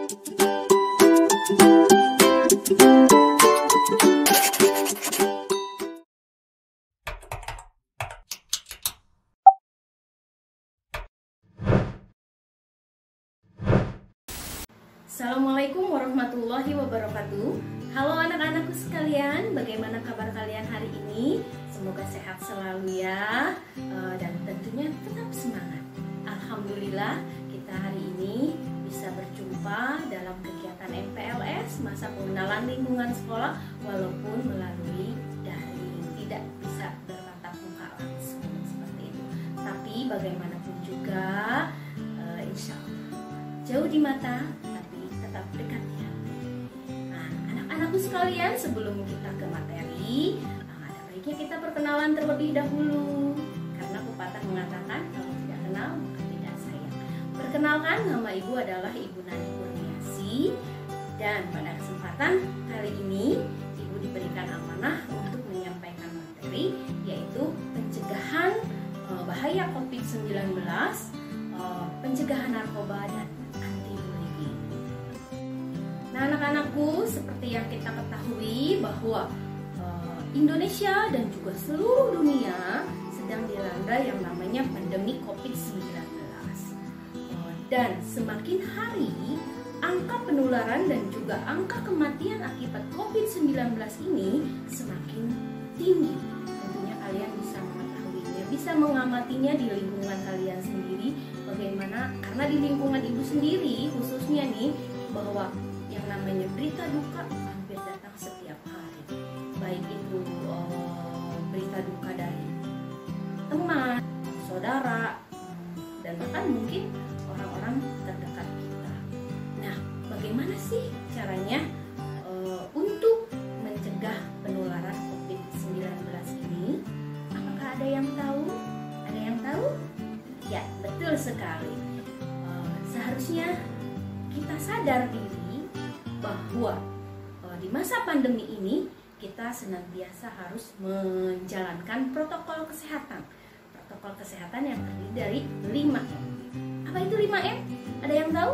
Assalamualaikum warahmatullahi wabarakatuh. Halo anak-anakku sekalian, bagaimana kabar kalian hari ini? Semoga sehat selalu ya, dan tentunya tetap semangat. Alhamdulillah kita hari ini bisa berjumpa dalam kegiatan MPLS Masa Pengenalan Lingkungan Sekolah, walaupun melalui daring, tidak bisa bertatap muka langsung seperti itu. Tapi bagaimanapun juga, insya Allah jauh di mata tetap dekat di hati. Nah, anak-anakku sekalian, sebelum kita ke materi, ada baiknya kita perkenalan terlebih dahulu. Karena pepatah mengatakan kalau tidak kenal maka tidak sayang. Perkenalkan, nama ibu adalah Ibu Nani Kurniasi, dan pada kesempatan kali ini ibu diberikan amanah untuk menyampaikan materi, yaitu pencegahan bahaya COVID-19, pencegahan narkoba dan anti-bullying. Nah, anak-anakku, seperti yang kita ketahui bahwa Indonesia dan juga seluruh dunia sedang dilanda yang namanya pandemi COVID-19. Dan semakin hari angka penularan dan juga angka kematian akibat COVID-19 ini semakin tinggi. Tentunya kalian bisa mengetahuinya, bisa mengamatinya di lingkungan kalian sendiri. Bagaimana? Karena di lingkungan ibu sendiri khususnya nih, bahwa yang namanya berita duka hampir datang setiap hari. Baik itu berita duka dari teman, saudara, dan bahkan mungkin orang-orang terdekat kita. Nah, bagaimana sih caranya untuk mencegah penularan COVID-19 ini? Apakah ada yang tahu? Ada yang tahu? Ya, betul sekali. Seharusnya kita sadar diri bahwa di masa pandemi ini kita senantiasa harus menjalankan protokol kesehatan. Protokol kesehatan yang terdiri dari 5M. Apa itu 5M? Ada yang tahu?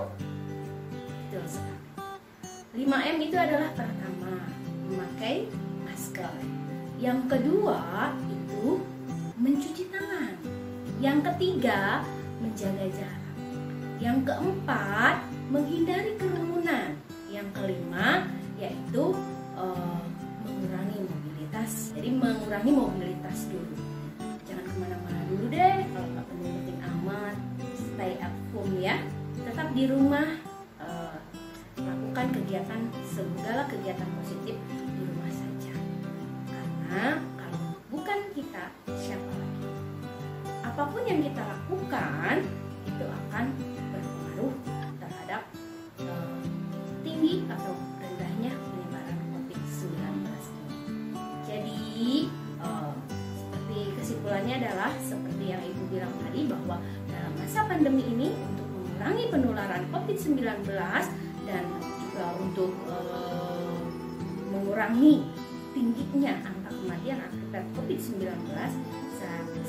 Betul sekali. 5M itu adalah pertama, memakai masker. Yang kedua itu mencuci tangan. Yang ketiga, menjaga jarak. Yang keempat, menghindari kerumunan. Yang kelima, yaitu mengurangi mobilitas. Jadi mengurangi mobilitas dulu. Jangan kemana-mana dulu deh, kalau nggak penting amat. Stay at home ya. Tetap di rumah, lakukan kegiatan, segala kegiatan positif di rumah saja. Karena kalau bukan kita, siapa lagi? Apapun yang kita lakukan itu akan berpengaruh terhadap tinggi atau rendahnya penyebaran COVID-19 ini. Jadi seperti kesimpulannya adalah seperti yang ibu bilang tadi, bahwa dalam masa pandemi ini untuk mengurangi penularan COVID-19 dan juga untuk mengurangi tingginya angka kematian akibat COVID-19,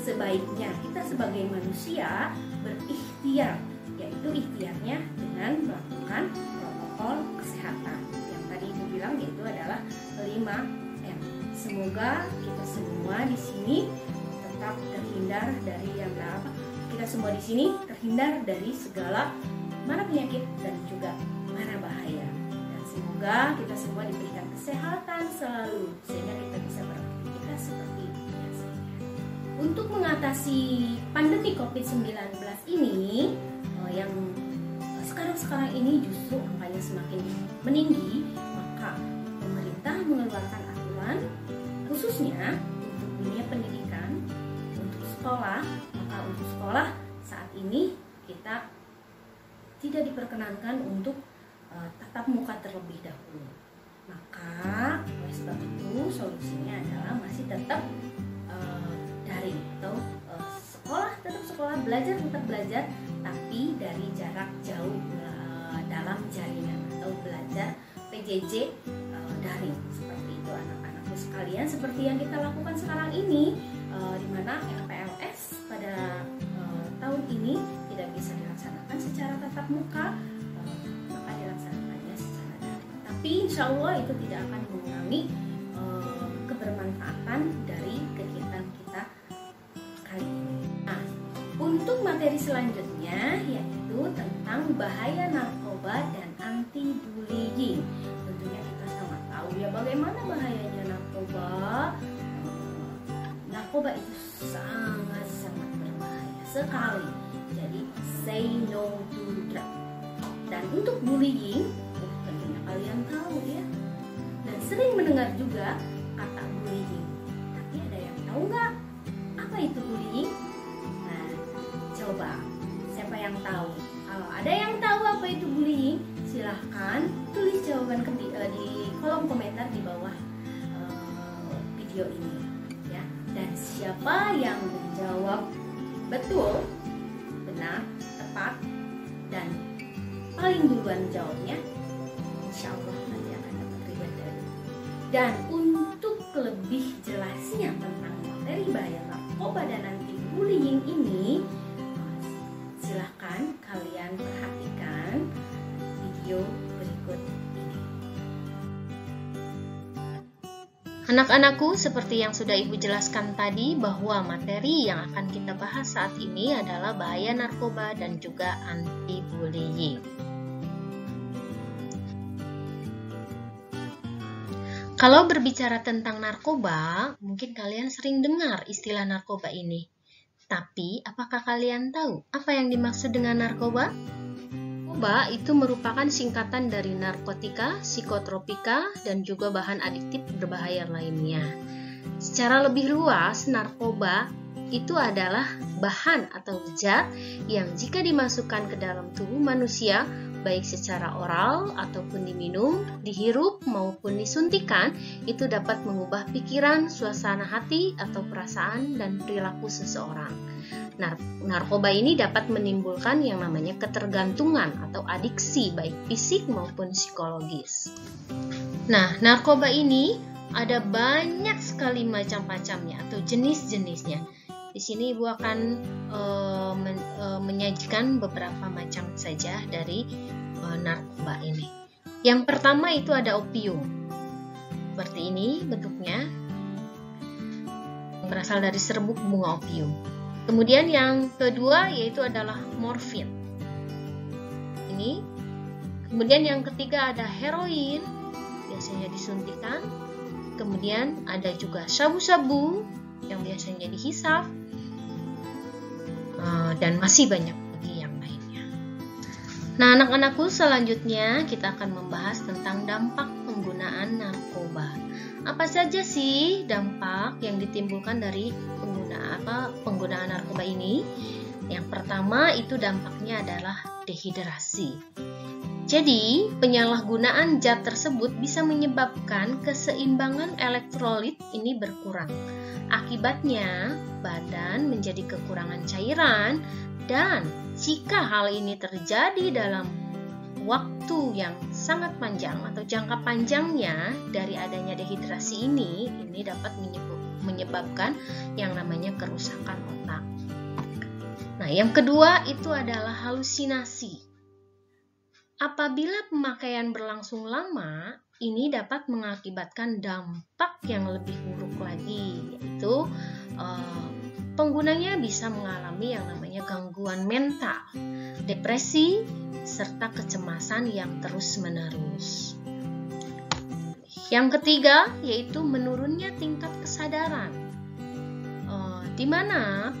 sebaiknya kita sebagai manusia berikhtiar, yaitu ikhtiarnya dengan melakukan protokol kesehatan yang tadi ibu bilang, yaitu adalah 5M. Semoga kita semua di sini tetap terhindar dari kita semua di sini terhindar dari segala mara penyakit dan juga mara bahaya. Dan semoga kita semua diberikan kesehatan selalu sehingga kita bisa beraktivitas seperti biasa. Untuk mengatasi pandemi COVID-19 ini yang sekarang ini justru angkanya semakin meninggi, maka pemerintah mengeluarkan aturan khususnya untuk dunia pendidikan, untuk sekolah. Maka untuk sekolah saat ini kita tidak diperkenankan untuk tatap muka terlebih dahulu. Maka oleh sebab itu solusinya adalah masih tetap daring atau tetap sekolah, belajar tetap belajar, tapi dari jarak jauh dalam jaringan atau belajar PJJ daring. Seperti itu anak-anakku sekalian, seperti yang kita lakukan sekarang ini, di mana MPLS pada tahun ini tidak bisa dilaksanakan secara tatap muka, maka dilaksanakan tapi insya Allah itu tidak akan mengurangi kebermanfaatan dari kegiatan kita kali ini. Nah, untuk materi selanjutnya yaitu tentang bahaya narkoba dan anti-bullying. Tentunya kita sama tahu ya bagaimana bahayanya narkoba. Narkoba itu sangat-sangat berbahaya sekali. Jadi say no to drug. Dan untuk bullying, tentunya kalian tahu ya. Dan sering mendengar juga kata bullying. Tapi ada yang tahu nggak apa itu bullying? Nah, coba siapa yang tahu? Kalau ada yang tahu apa itu bullying, silahkan tulis jawaban di kolom komentar di bawah video ini ya. Dan siapa yang menjawab betul, benar, tepat, dan paling duluan jawabnya, insya Allah nanti akan dapat reward dari. Dan untuk lebih jelasnya tentang materi bahaya narkoba dan anti-bullying ini, silahkan kalian perhatikan video berikut ini. Anak-anakku, seperti yang sudah Ibu jelaskan tadi bahwa materi yang akan kita bahas saat ini adalah bahaya narkoba dan juga anti-bullying. Kalau berbicara tentang narkoba, mungkin kalian sering dengar istilah narkoba ini. Tapi, apakah kalian tahu apa yang dimaksud dengan narkoba? Narkoba itu merupakan singkatan dari narkotika, psikotropika, dan juga bahan adiktif berbahaya lainnya. Secara lebih luas, narkoba itu adalah bahan atau zat yang jika dimasukkan ke dalam tubuh manusia, baik secara oral ataupun diminum, dihirup maupun disuntikan, itu dapat mengubah pikiran, suasana hati, atau perasaan dan perilaku seseorang. Narkoba ini dapat menimbulkan yang namanya ketergantungan atau adiksi baik fisik maupun psikologis. Nah, narkoba ini ada banyak sekali macam-macamnya atau jenis-jenisnya. Di sini Ibu akan menyajikan beberapa macam saja dari narkoba ini. Yang pertama itu ada opium. Seperti ini bentuknya, berasal dari serbuk bunga opium. Kemudian yang kedua yaitu adalah morfin. Ini. Kemudian yang ketiga ada heroin, biasanya disuntikan. Kemudian ada juga sabu-sabu yang biasanya dihisap. Dan masih banyak lagi yang lainnya. Nah, anak-anakku, selanjutnya kita akan membahas tentang dampak penggunaan narkoba. Apa saja sih dampak yang ditimbulkan dari penggunaan narkoba ini? Yang pertama itu dampaknya adalah dehidrasi. Jadi, penyalahgunaan zat tersebut bisa menyebabkan keseimbangan elektrolit ini berkurang. Akibatnya, badan menjadi kekurangan cairan, dan jika hal ini terjadi dalam waktu yang sangat panjang atau jangka panjangnya dari adanya dehidrasi ini dapat menyebabkan yang namanya kerusakan otak. Nah, yang kedua itu adalah halusinasi. Apabila pemakaian berlangsung lama, ini dapat mengakibatkan dampak yang lebih buruk lagi, yaitu penggunanya bisa mengalami yang namanya gangguan mental, depresi, serta kecemasan yang terus-menerus. Yang ketiga yaitu menurunnya tingkat kesadaran, di mana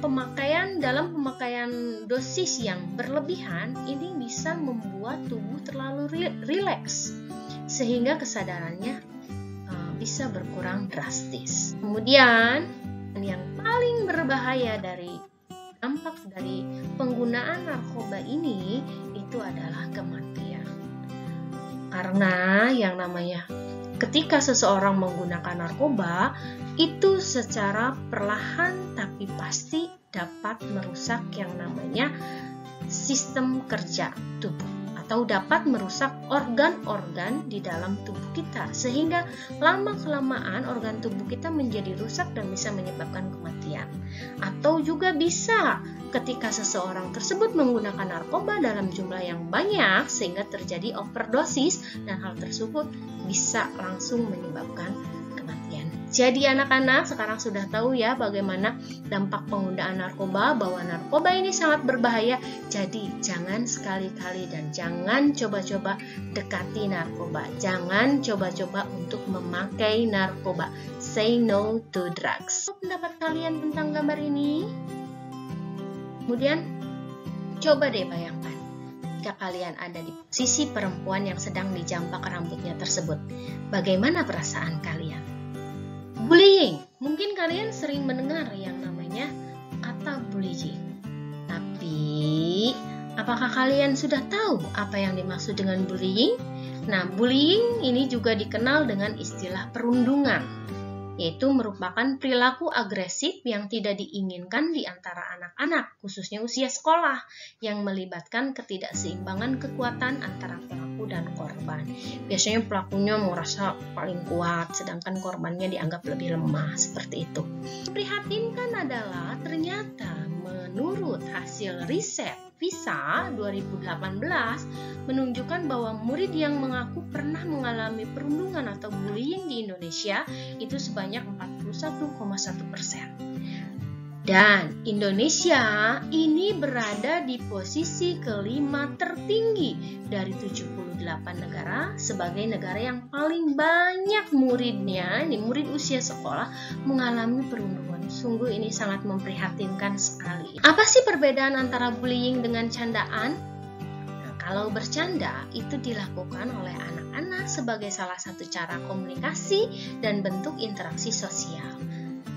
dalam pemakaian dosis yang berlebihan ini bisa membuat tubuh terlalu rileks sehingga kesadarannya bisa berkurang drastis. Kemudian yang paling berbahaya dari dampak dari penggunaan narkoba ini itu adalah kematian. Karena yang namanya ketika seseorang menggunakan narkoba itu secara perlahan tapi pasti dapat merusak yang namanya sistem kerja tubuh atau dapat merusak organ-organ di dalam tubuh kita sehingga lama-kelamaan organ tubuh kita menjadi rusak dan bisa menyebabkan kematian. Atau juga bisa ketika seseorang tersebut menggunakan narkoba dalam jumlah yang banyak sehingga terjadi overdosis, dan hal tersebut bisa langsung menyebabkan kematian. Jadi anak-anak sekarang sudah tahu ya bagaimana dampak penggunaan narkoba, bahwa narkoba ini sangat berbahaya. Jadi jangan sekali-kali dan jangan coba-coba dekati narkoba. Jangan coba-coba untuk memakai narkoba. Say no to drugs. Pendapat kalian tentang gambar ini? Kemudian coba deh bayangkan jika kalian ada di posisi perempuan yang sedang dijambak rambutnya tersebut. Bagaimana perasaan kalian? Bullying. Mungkin kalian sering mendengar yang namanya kata bullying. Tapi apakah kalian sudah tahu apa yang dimaksud dengan bullying? Nah, bullying ini juga dikenal dengan istilah perundungan, yaitu merupakan perilaku agresif yang tidak diinginkan di antara anak-anak, khususnya usia sekolah, yang melibatkan ketidakseimbangan kekuatan antara pelaku dan korban. Biasanya pelakunya merasa paling kuat, sedangkan korbannya dianggap lebih lemah, seperti itu. Prihatinkan adalah ternyata menurut hasil riset PISA 2018 menunjukkan bahwa murid yang mengaku pernah mengalami perundungan atau bullying di Indonesia itu sebanyak 41,1%. Dan Indonesia ini berada di posisi kelima tertinggi dari 78 negara sebagai negara yang paling banyak muridnya, ini murid usia sekolah, mengalami perundungan. Sungguh ini sangat memprihatinkan sekali. Apa sih perbedaan antara bullying dengan candaan? Nah, kalau bercanda itu dilakukan oleh anak-anak sebagai salah satu cara komunikasi dan bentuk interaksi sosial.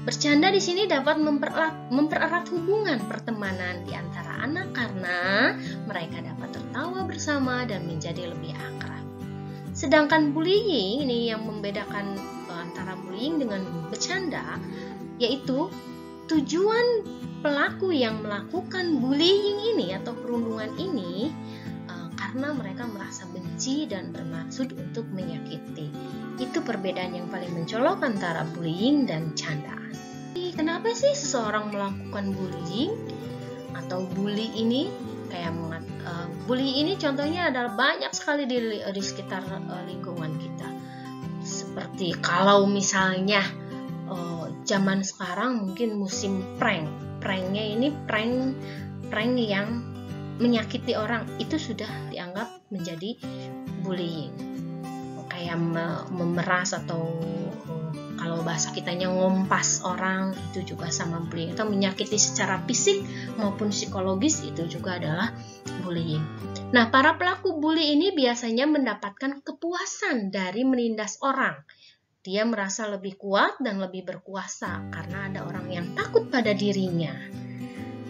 Bercanda di sini dapat mempererat hubungan pertemanan di antara anak karena mereka dapat tertawa bersama dan menjadi lebih akrab. Sedangkan bullying ini yang membedakan antara bullying dengan bercanda, yaitu tujuan pelaku yang melakukan bullying ini atau perundungan ini karena mereka merasa benci dan bermaksud untuk menyakiti. Itu perbedaan yang paling mencolok antara bullying dan candaan. Kenapa sih seseorang melakukan bullying atau bully ini? Bully ini contohnya adalah banyak sekali di sekitar lingkungan kita. Seperti kalau misalnya zaman sekarang mungkin musim prank. Pranknya ini prank yang menyakiti orang, itu sudah dianggap menjadi bullying. Kayak memeras atau kalau bahasa kitanya ngompas orang, itu juga sama bullying. Atau menyakiti secara fisik maupun psikologis, itu juga adalah bullying. Nah, para pelaku bully ini biasanya mendapatkan kepuasan dari menindas orang. Dia merasa lebih kuat dan lebih berkuasa karena ada orang yang takut pada dirinya.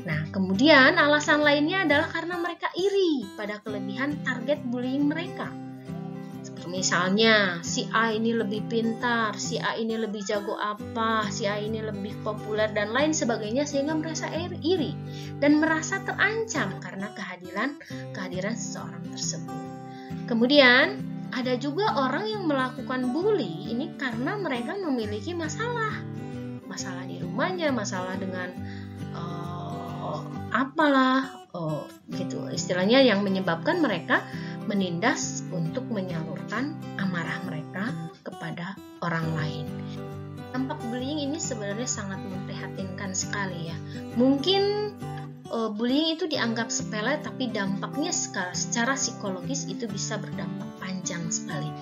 Nah, kemudian alasan lainnya adalah karena mereka iri pada kelebihan target bullying mereka. Misalnya, si A ini lebih pintar, si A ini lebih jago apa, si A ini lebih populer, dan lain sebagainya, sehingga merasa iri dan merasa terancam karena kehadiran seseorang tersebut. Kemudian, ada juga orang yang melakukan bully ini karena mereka memiliki masalah di rumahnya, masalah dengan gitu istilahnya, yang menyebabkan mereka menindas untuk menyalurkan amarah mereka kepada orang lain. Dampak bullying ini sebenarnya sangat memprihatinkan sekali ya. Mungkin bullying itu dianggap sepele, tapi dampaknya secara psikologis itu bisa berdampak panjang sekali.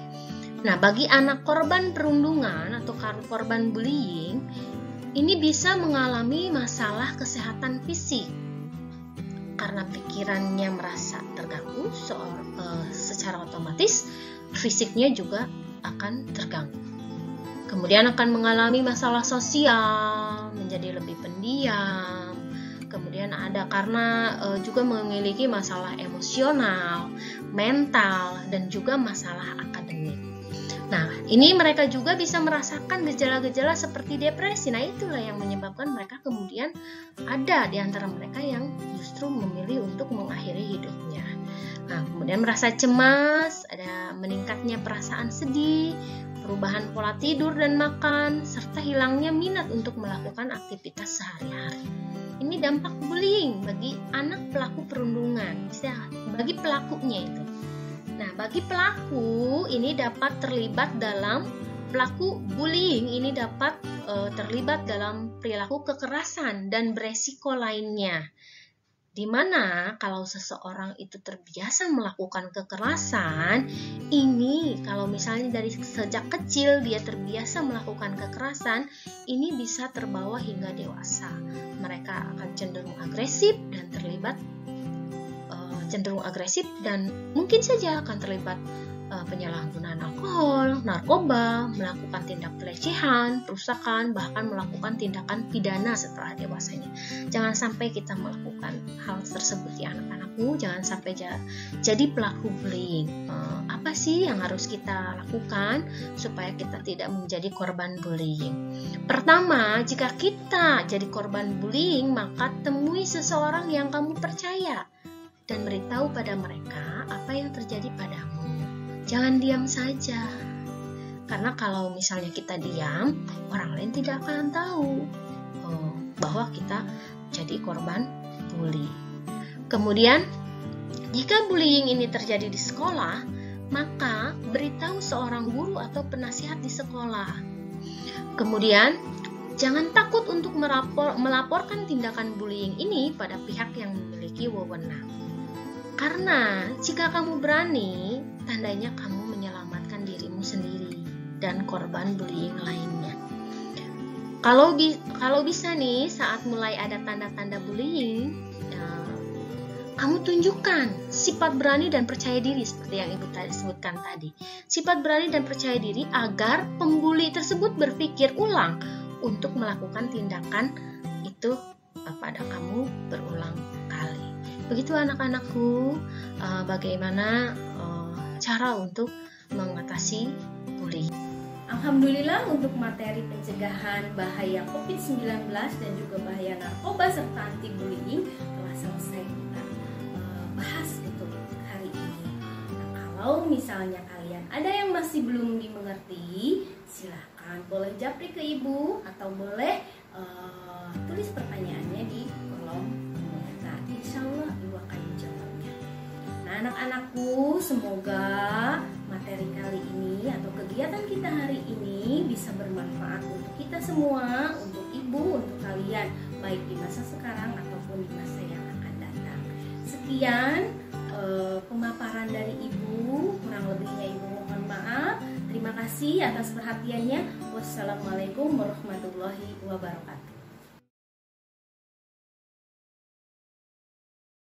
Nah, bagi anak korban perundungan atau korban bullying, ini bisa mengalami masalah kesehatan fisik karena pikirannya merasa terganggu, secara otomatis fisiknya juga akan terganggu. Kemudian akan mengalami masalah sosial, menjadi lebih pendiam. Kemudian ada karena juga memiliki masalah emosional, mental, dan juga masalah akademik. Nah, ini mereka juga bisa merasakan gejala-gejala seperti depresi. Nah, itulah yang menyebabkan mereka kemudian ada di antara mereka yang justru memilih untuk mengakhiri hidupnya. Nah, kemudian merasa cemas, ada meningkatnya perasaan sedih, perubahan pola tidur dan makan, serta hilangnya minat untuk melakukan aktivitas sehari-hari. Ini dampak bullying bagi anak pelaku perundungan, bisa bagi pelakunya itu. Nah, bagi pelaku ini dapat terlibat dalam pelaku bullying ini dapat terlibat dalam perilaku kekerasan dan beresiko lainnya. Dimana kalau seseorang itu terbiasa melakukan kekerasan, ini kalau misalnya dari sejak kecil dia terbiasa melakukan kekerasan, ini bisa terbawa hingga dewasa. Mereka akan cenderung agresif dan mungkin saja akan terlibat penyalahgunaan alkohol, narkoba, melakukan tindak pelecehan, perusakan, bahkan melakukan tindakan pidana setelah dewasanya. Jangan sampai kita melakukan hal tersebut ya anak-anakku, jangan sampai jadi pelaku bullying. Apa sih yang harus kita lakukan supaya kita tidak menjadi korban bullying? Pertama, jika kita jadi korban bullying, maka temui seseorang yang kamu percaya dan beritahu pada mereka apa yang terjadi padamu. Jangan diam saja, karena kalau misalnya kita diam, orang lain tidak akan tahu bahwa kita jadi korban bully. Kemudian, jika bullying ini terjadi di sekolah, maka beritahu seorang guru atau penasihat di sekolah. Kemudian, jangan takut untuk melaporkan tindakan bullying ini pada pihak yang memiliki wewenang. Karena jika kamu berani, tandanya kamu menyelamatkan dirimu sendiri dan korban bullying lainnya. Kalau bisa nih, saat mulai ada tanda-tanda bullying, kamu tunjukkan sifat berani dan percaya diri seperti yang Ibu tadi sebutkan tadi. Sifat berani dan percaya diri agar pembuli tersebut berpikir ulang untuk melakukan tindakan itu pada kamu berulang kali. Begitu anak-anakku, bagaimana cara untuk mengatasi bullying. Alhamdulillah untuk materi pencegahan bahaya COVID-19 dan juga bahaya narkoba serta anti bullying telah selesai kita bahas untuk hari ini. Nah, kalau misalnya kalian ada yang masih belum dimengerti, silahkan boleh japri ke Ibu atau boleh tulis pertanyaannya di kolom komentar. Insya Allah Ibu akan menjawabnya. Nah anak-anakku, semoga materi kali ini atau kegiatan kita hari ini bisa bermanfaat untuk kita semua, untuk Ibu, untuk kalian, baik di masa sekarang ataupun di masa yang akan datang. Sekian pemaparan dari Ibu, kurang lebihnya Ibu mohon maaf. Terima kasih atas perhatiannya. Wassalamualaikum warahmatullahi wabarakatuh.